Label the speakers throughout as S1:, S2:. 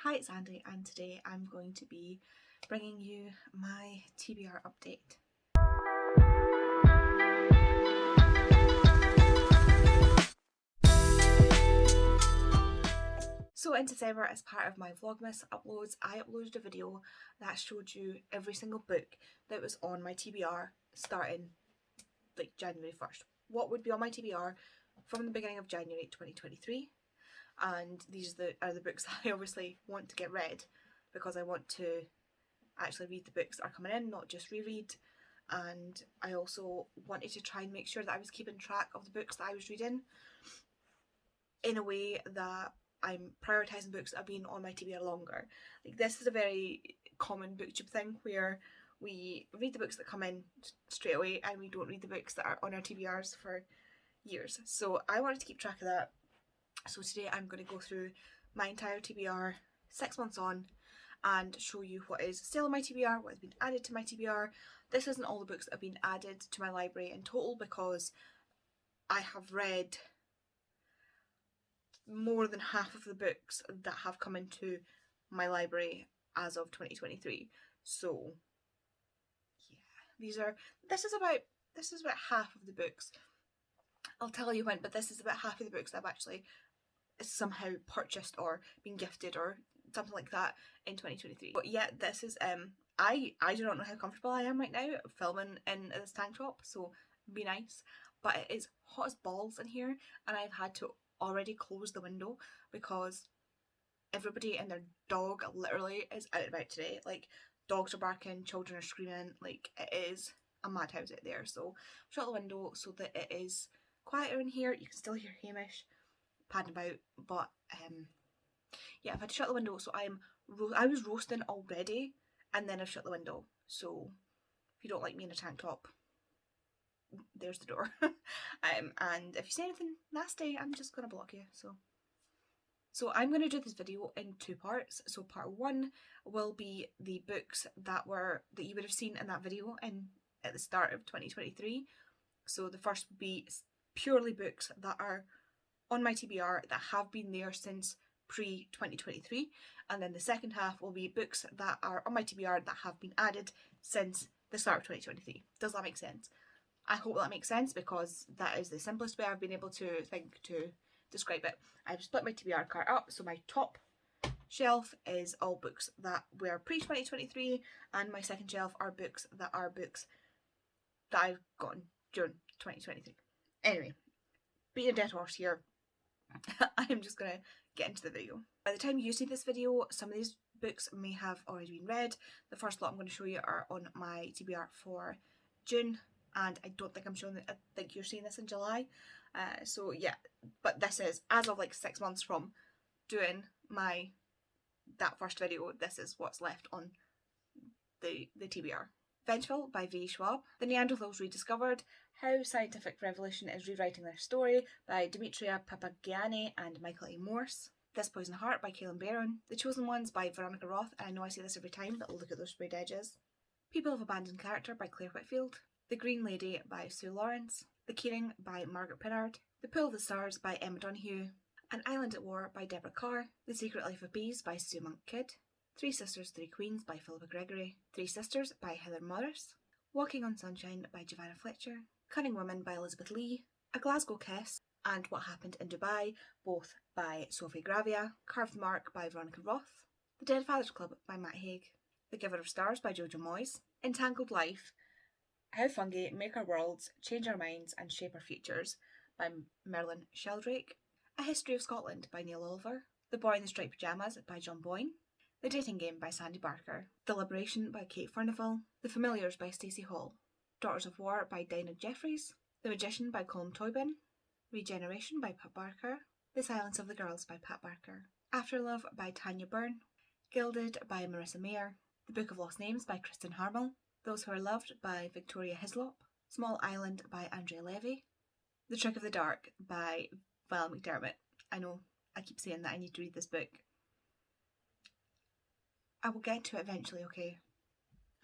S1: Hi, it's Andy, and today I'm going to be bringing you my TBR update. So in December, as part of my Vlogmas uploads, I uploaded a video that showed you every single book that was on my TBR starting like January 1st. What would be on my TBR from the beginning of January 2023. And these are the books that I obviously want to get read, because I want to actually read the books that are coming in, not just reread. And I also wanted to try and make sure that I was keeping track of the books that I was reading in a way that I'm prioritising books that have been on my TBR longer. Like, this is a very common booktube thing where we read the books that come in straight away and we don't read the books that are on our TBRs for years. So I wanted to keep track of that. So today I'm going to go through my entire TBR 6 months on and show you what is still on my TBR, what has been added to my TBR. This isn't all the books that have been added to my library in total, because I have read more than half of the books that have come into my library as of 2023. So yeah, this is about half of the books. I'll tell you when, but this is about half of the books that I've actually somehow purchased or been gifted or something like that in 2023. But yeah, this is I do not know how comfortable I am right now filming in this tank top, so be nice. But it is hot as balls in here, and I've had to already close the window because everybody and their dog literally is out and about today. Like, dogs are barking, children are screaming, like, it is a madhouse out there. So shut the window so that it is quieter in here. You can still hear Hamish padding about, but yeah, I've had to shut the window. So I was roasting already, and then I've shut the window. So if you don't like me in a tank top, there's the door. And if you say anything nasty, I'm just gonna block you. So I'm going to do this video in two parts. So part one will be the books that you would have seen in that video at the start of 2023. So the first would be purely books that are on my TBR that have been there since pre-2023, and then the second half will be books that are on my TBR that have been added since the start of 2023. Does that make sense? I hope that makes sense, because that is the simplest way I've been able to think to describe it. I've split my TBR cart up, so my top shelf is all books that were pre-2023, and my second shelf are books that I've gotten during 2023. Anyway, beating a dead horse here. I'm just gonna get into the video. By the time you see this video, some of these books may have already been read. The first lot I'm going to show you are on my TBR for June, and I don't think I think you're seeing this in July. So yeah, but this is as of like 6 months from doing that first video. This is what's left on the TBR. Vengeful by V. Schwab. The Neanderthals Rediscovered. How Scientific Revolution is Rewriting Their Story by Demetria Papagianni and Michael A. Morse. This Poison Heart by Kaylin Barron. The Chosen Ones by Veronica Roth, and I know I say this every time, but look at those sprayed edges. People of Abandoned Character by Claire Whitfield. The Green Lady by Sue Lawrence. The Keyring by Margaret Pinnard. The Pool of the Stars by Emma Donoghue. An Island at War by Deborah Carr. The Secret Life of Bees by Sue Monk Kidd. Three Sisters, Three Queens by Philippa Gregory. Three Sisters by Heather Morris. Walking on Sunshine by Giovanna Fletcher. Cunning Woman by Elizabeth Lee. A Glasgow Kiss and What Happened in Dubai, both by Sophie Gravia. Carve the Mark by Veronica Roth. The Dead Fathers Club by Matt Haig. The Giver of Stars by Jojo Moyes. Entangled Life. How Fungi Make Our Worlds, Change Our Minds and Shape Our Futures by Merlin Sheldrake. A History of Scotland by Neil Oliver. The Boy in the Striped Pyjamas by John Boyne. The Dating Game by Sandy Barker. The Liberation by Kate Furnivall. The Familiars by Stacey Hall. Daughters of War by Dinah Jeffries. The Magician by Colm Toibin. Regeneration by Pat Barker. The Silence of the Girls by Pat Barker. Afterlove by Tanya Byrne. Gilded by Marissa Mayer. The Book of Lost Names by Kristen Harmel. Those Who Are Loved by Victoria Hislop. Small Island by Andrea Levy. The Trick of the Dark by Val McDermott. I know, I keep saying that I need to read this book. I will get to it eventually, okay?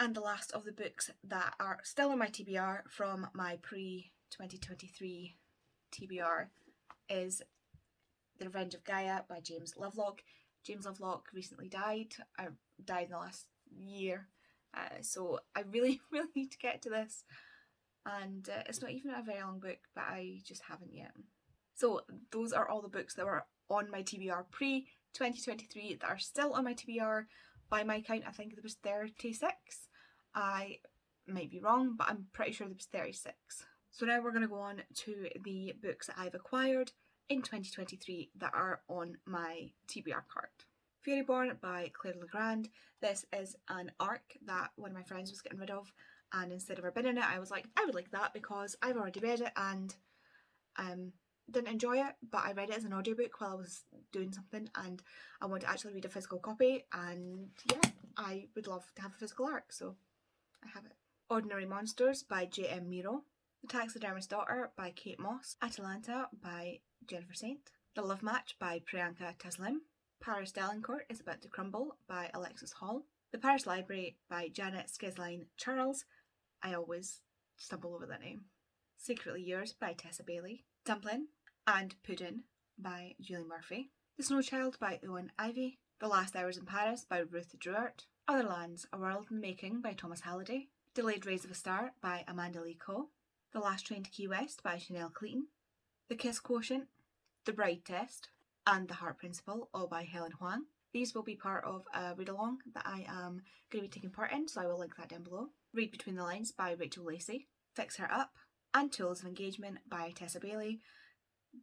S1: And the last of the books that are still on my TBR from my pre-2023 TBR is The Revenge of Gaia by James Lovelock. James Lovelock recently died. Died in the last year. So I really, really need to get to this. And it's not even a very long book, but I just haven't yet. So those are all the books that were on my TBR pre-2023 that are still on my TBR. By my count, I think there was 36. I might be wrong, but I'm pretty sure there was 36. So now we're going to go on to the books that I've acquired in 2023 that are on my TBR card. Fairyborn by Claire Legrand. This is an arc that one of my friends was getting rid of, and instead of her binning it, I was like, I would like that because I've already read it and didn't enjoy it, but I read it as an audiobook while I was doing something and I want to actually read a physical copy, and yeah, I would love to have a physical arc, so I have it. Ordinary Monsters by J.M. Miro. The Taxidermist's Daughter by Kate Moss. Atalanta by Jennifer Saint. The Love Match by Priyanka Taslim. Paris Delacourt is About to Crumble by Alexis Hall. The Paris Library by Janet Skizline Charles. I always stumble over that name. Secretly Yours by Tessa Bailey. Dumpling and Puddin by Julie Murphy. The Snow Child by Owen Ivy. The Last Hours in Paris by Ruth Druart. Other Lands, A World in the Making by Thomas Halliday. Delayed Rays of a Star by Amanda Lee Coe. The Last Train to Key West by Chanel Clayton. The Kiss Quotient, The Bride Test, and The Heart Principle, all by Helen Huang. These will be part of a read-along that I am going to be taking part in, so I will link that down below. Read Between the Lines by Rachel Lacey. Fix Her Up, and Tools of Engagement by Tessa Bailey.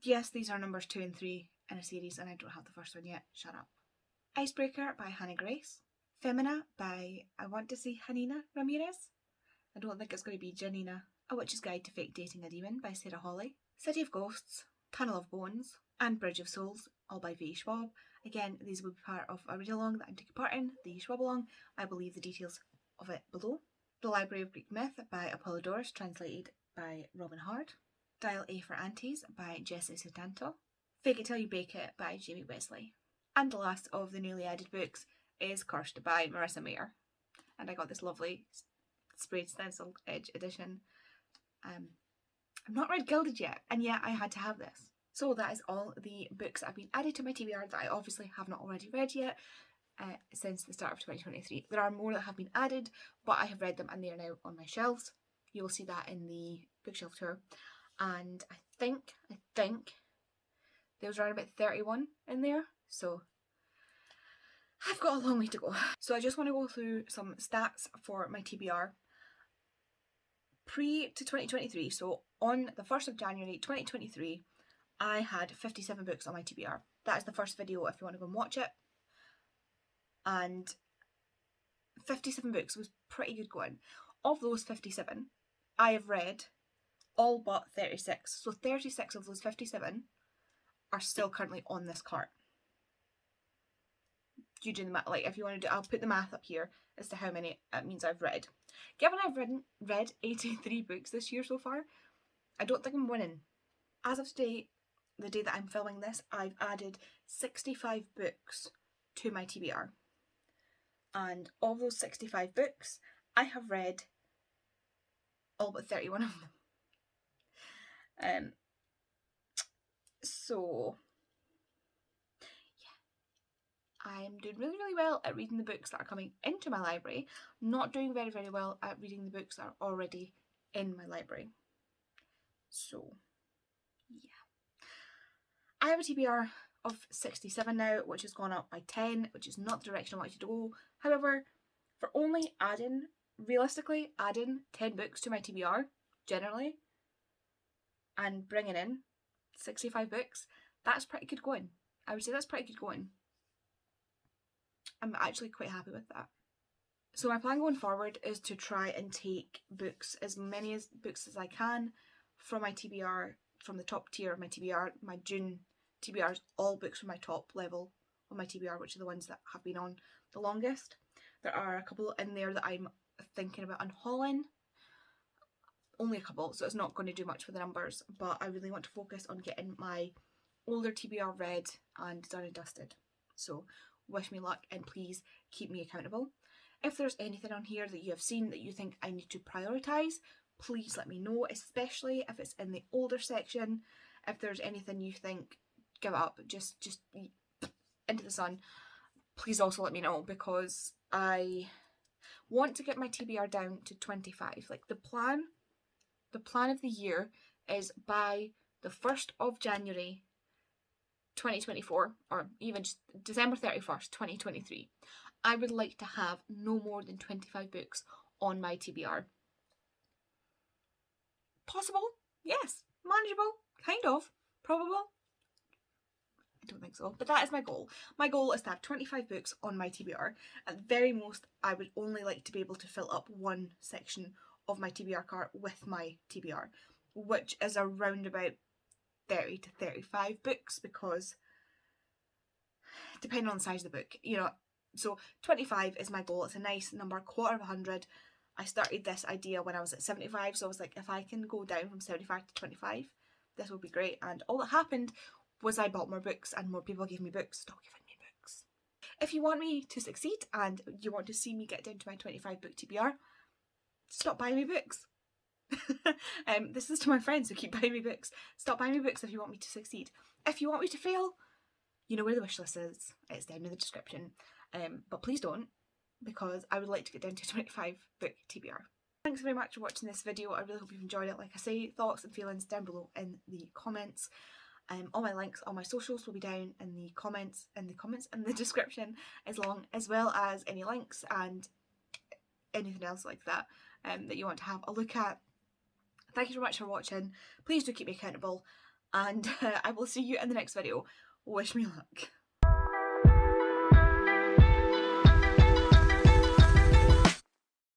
S1: Yes, these are numbers 2 and 3 in a series, and I don't have the first one yet. Shut up. Icebreaker by Hannah Grace. Femina by, I want to say, Hanina Ramirez. I don't think it's going to be Janina. A Witch's Guide to Fake Dating a Demon by Sarah Hawley. City of Ghosts, Tunnel of Bones, and Bridge of Souls, all by V. Schwab. Again, these will be part of a read-along that I'm taking part in, the Schwab-along. I will leave the details of it below. The Library of Greek Myth by Apollodorus, translated by Robin Hard. Dial A for Aunties by Jessie Sutanto. Fake It Till You Bake It by Jamie Wesley. And the last of the newly added books is Cursed by Marissa Mayer. And I got this lovely sprayed stencil edge edition. I've not read Gilded yet, and yet I had to have this. So that is all the books that have been added to my TBR that I obviously have not already read yet since the start of 2023. There are more that have been added, but I have read them and they are now on my shelves. You will see that in the bookshelf tour. And I think there was around about 31 in there, so I've got a long way to go. So I just want to go through some stats for my TBR. Pre to 2023, so on the 1st of January 2023, I had 57 books on my TBR. That is the first video if you want to go and watch it. And 57 books was pretty good going. Of those 57, I have read all but 36. So 36 of those 57 are still currently on this cart. You do the math, like if you want to do, I'll put the math up here as to how many it means I've read. Given I've read 83 books this year so far, I don't think I'm winning. As of today, the day that I'm filming this, I've added 65 books to my TBR. And of those 65 books, I have read all but 31 of them. So I'm doing really, really well at reading the books that are coming into my library, not doing very, very well at reading the books that are already in my library. So, yeah. I have a TBR of 67 now, which has gone up by 10, which is not the direction I want you to go. However, for only realistically adding 10 books to my TBR, generally, and bringing in 65 books, that's pretty good going. I would say that's pretty good going. I'm actually quite happy with that. So my plan going forward is to try and take books, as many books as I can from my TBR, from the top tier of my TBR. My June TBRs, all books from my top level on my TBR, which are the ones that have been on the longest. There are a couple in there that I'm thinking about unhauling. Only a couple, so it's not going to do much for the numbers, but I really want to focus on getting my older TBR read and done and dusted. So wish me luck and please keep me accountable. If there's anything on here that you have seen that you think I need to prioritise, please let me know, especially if it's in the older section. If there's anything you think, give it up, just into the sun. please also let me know, because I want to get my TBR down to 25. Like, the plan of the year is by the 1st of January 2024, or even just December 31st, 2023, I would like to have no more than 25 books on my TBR. Possible? Yes. Manageable? Kind of. Probable? I don't think so, but that is my goal. My goal is to have 25 books on my TBR. At the very most, I would only like to be able to fill up one section of my TBR cart with my TBR, which is around about 30 to 35 books, because depending on the size of the book, you know. So 25 is my goal. It's a nice number, 1/4. I started this idea when I was at 75, so I was like, if I can go down from 75 to 25, this will be great. And all that happened was I bought more books, and more people gave me books. Stop giving me books. If you want me to succeed and you want to see me get down to my 25 book TBR, stop buying me books. This is to my friends who keep buying me books. Stop buying me books if you want me to succeed. If you want me to fail, you know where the wish list is. It's down in the description. But please don't, because I would like to get down to 25 book TBR. Thanks very much for watching this video. I really hope you've enjoyed it. Like I say, thoughts and feelings down below in the comments. All my links, all my socials will be down in the comments, in the description, as well as any links and anything else like that that you want to have a look at. Thank you very much for watching. Please do keep me accountable, and I will see you in the next video. Wish me luck.